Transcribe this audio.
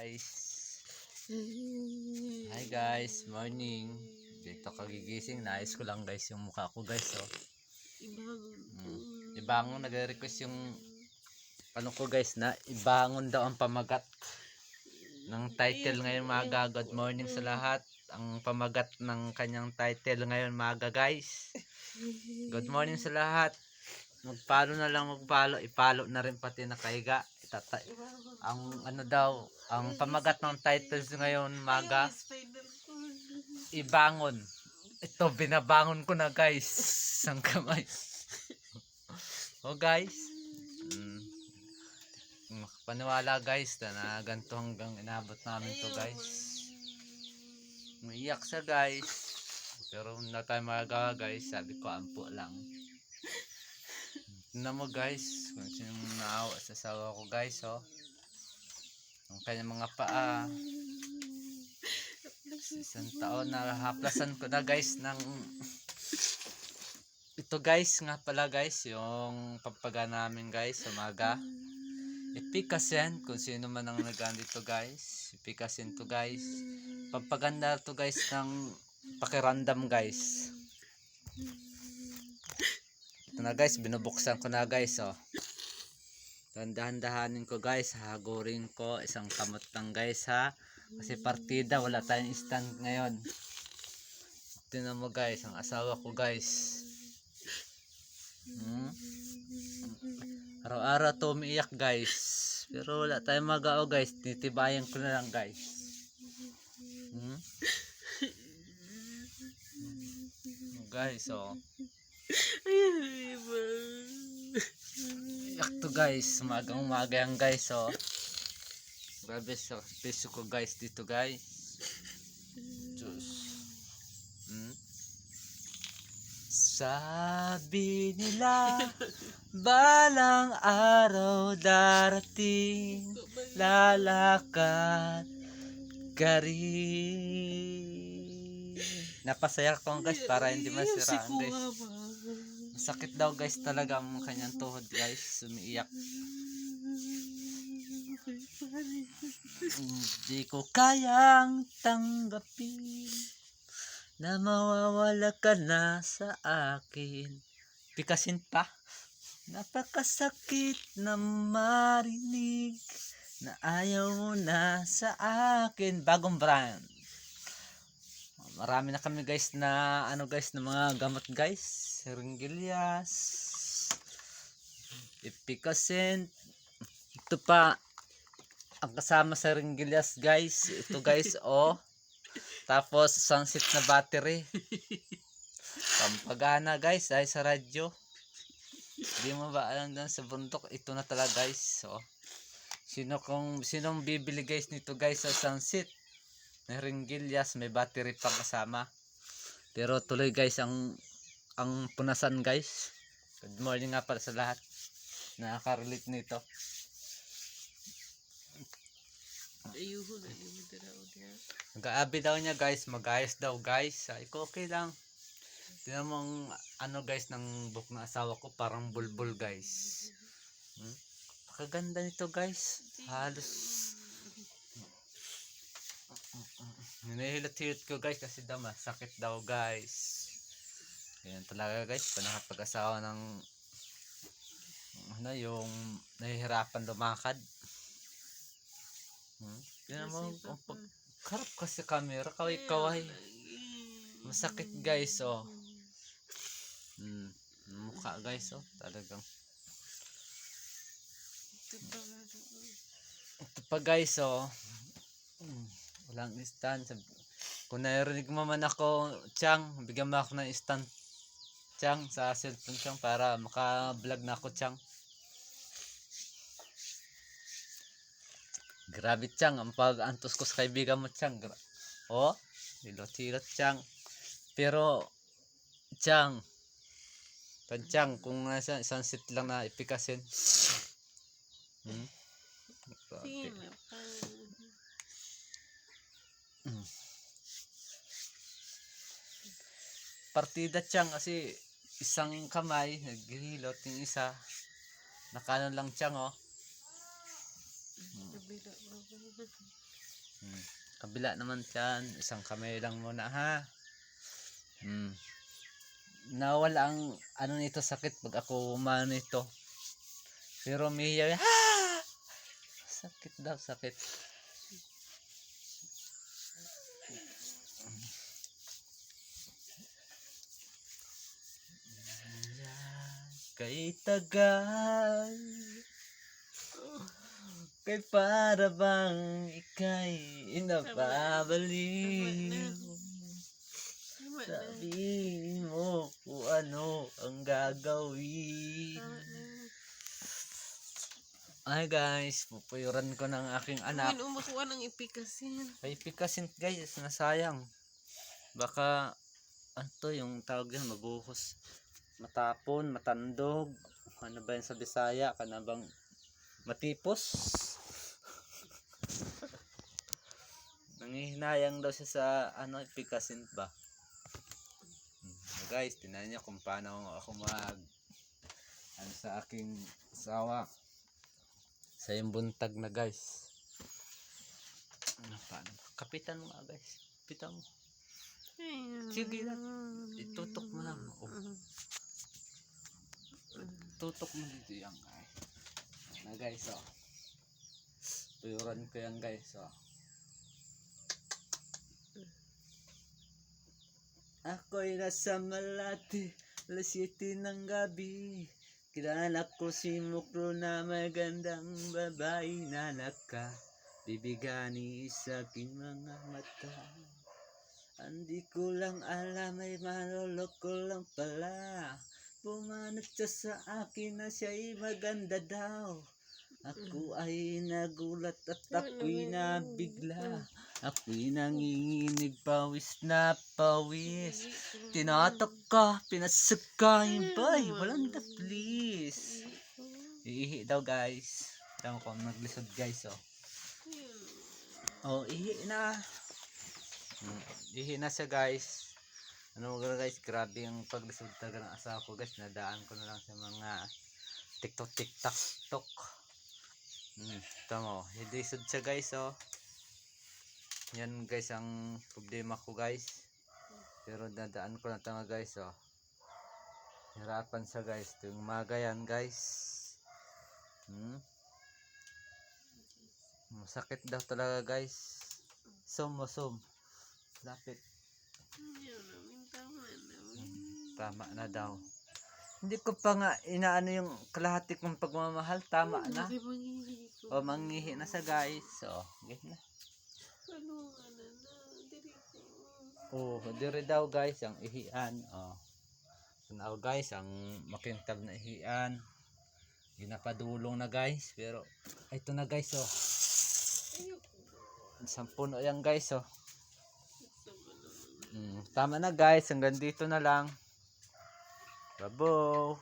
Guys. Hi guys, morning. Dito kagigising, naayos ko lang guys yung mukha ko guys, oh. Ibangon, nagre-request yung ano ko guys na ibangon daw ang pamagat ng title ngayon maga. Good morning sa lahat. Ang pamagat ng kanyang title ngayon maga guys. Good morning sa lahat. Magpalo na lang, ipalo na rin pati nakahiga. Ang ano daw, ang pamagat ng titles ngayon maga, ibangon. Ito, binabangon ko na guys. Isang kamay. Oh guys, makapaniwala guys na ganito hanggang inabot namin to guys. Umiiyak siya guys, pero na tayo magagawa guys. Sabi ko ampo lang. Tignan mo guys kung sino naawa sa asawa ko guys, oh. Ang kanyang mga paa, isang taon na haplasan ko na guys ng ito guys. Nga pala guys, yung pampaga namin guys umaga, ipikasin kung sino man ang nagaan dito guys. Ipikasin to guys, pampaganda to guys ng pakiramdam guys. Ito na guys, binubuksan ko na guys, oh. Dahan-dahanin ko guys, hagurin ko isang kamot lang guys ha, kasi partida, wala tayong stand ngayon. Tingnan mo guys, ang asawa ko guys, araw-araw to umiiyak guys, pero wala tayong magao guys. Titibayan ko na lang guys. Guys, oh. Iyak to guys, umaga yan guys, oh. Grabe sa piso ko guys dito guys. Diyos. Sabi nila balang araw darating, lalakad ka rin. Napasaya ko guys para hindi masiraan guys. Sakit daw guys talaga ang kanyang tuhod guys, umiiyak. Hindi ko kayang tanggapin na mawawala ka na sa akin. Pikasin pa. Napakasakit na marinig na ayaw mo na sa akin. Bagong brand. Marami na kami guys na ano guys, na mga gamot guys. Seringilias, Ipikasin. Ito pa ang kasama sa Seringilias guys. Ito guys, oh. Tapos sunset na battery. Pampagana guys ay sa radyo. Hindi mo ba alam doon sa bundok, ito na talaga guys. So, sinong bibili guys nito guys sa sunset na Seringilias, may battery pang kasama. Pero tuloy guys ang punasan guys. Good morning nga pala sa lahat nakaka-relate nito. Mag-aabi daw niya guys, mag-ayos daw guys. Ay ko okay lang. Tingnan mo ang ano guys ng buhok ng asawa ko, parang bulbul guys. Pakaganda nito guys. Halos hinihilot-hilot ko guys kasi daw masakit daw guys. Ganyan talaga guys, panakapag-asawa ng ano, yung nahihirapan lumakad. Tingnan mo ang pagkarap kasi camera, kaway-kaway. Masakit guys, oh. Mukha guys, oh, talagang. Ito pa guys, oh. Walang stand. Kung narinig mo man ako, Chang, bigyan mo ako ng stand, Chang, sa cellphone Chang, para maka-vlog na ako Chang. Grabe Chang, ang pag-antos ko sa kaibigan mo Chang. Oh, hilot-hilot Chang. Pero Chang, Chang, kung nasa sunset lang na ipikasin. Partida Chang kasi isang kamay naghihilot, yung isa nakano lang Chang, oh. Kabila naman dyan. Isang kamay lang muna ha. Nawala ang ano nito sakit pag ako umano ito. Pero umiiyak. Sakit daw, sakit. Kay tagal, kay para bang ika'y inababaliw. Sabihin mo kung ano ang gagawin. Ay guys, pupuyuran ko ng aking anak. Uy, umakuha ng ipikasin. Ay pikasin guys, nasayang. Baka ano yung tawag yan, mabuhos. Matapon, matandog. Ano ba yan sa Bisaya? Kanabang matipos. Nangihinayang daw siya sa ano, pikasin ba? Guys, tingnan niyo kung paano ako mag ano sa aking asawa. Sa yung buntag na guys. Ano paano? Kapitan mo nga guys. Kapitan mo. Sige lang. Itutok mo lang. Oh. Tutok mo dito yan guys. Na guys oh. Tuyuran ko yan guys oh. Ako'y nasa Malate, alas 7 ng gabi. Kilala ko si Mukro na magandang babae na nakabibigani sa aking mga mata. Hindi ko lang alam ay maloloko lang pala. Pumanat siya sa akin na siya'y maganda daw. Ako ay nagulat at ako'y nabigla. Ako'y nanginginig pawis na pawis. Tinatak ka, pinasag ka, bay, walang da please. Iihi daw guys. Tama ko, naglisod guys oh. Oh, ihi na. Ihi na siya guys. Ano mga guys, grabe yung paglisod talaga ng asawa ko guys. Nadaan ko na lang sa mga tiktok. Tama, hilisod siya guys oh. Yan guys ang problema ko guys. Pero dadaan ko na tama guys oh. Hirapan siya guys. Ito yung umaga yan guys. Masakit daw talaga guys. Som. Lapit. Tama na daw. Hindi ko pa nga inaano yung kalahati kong pagmamahal. Tama na. O manghihi na sa guys. So, ganyan na. Oh, dire daw guys ang ihian. Oh. Now guys, ang makintab na ihian. Ginapadulong na guys, pero ito na guys oh. Sampuno yan guys oh. Tama na guys, hanggang dito na lang. Babo.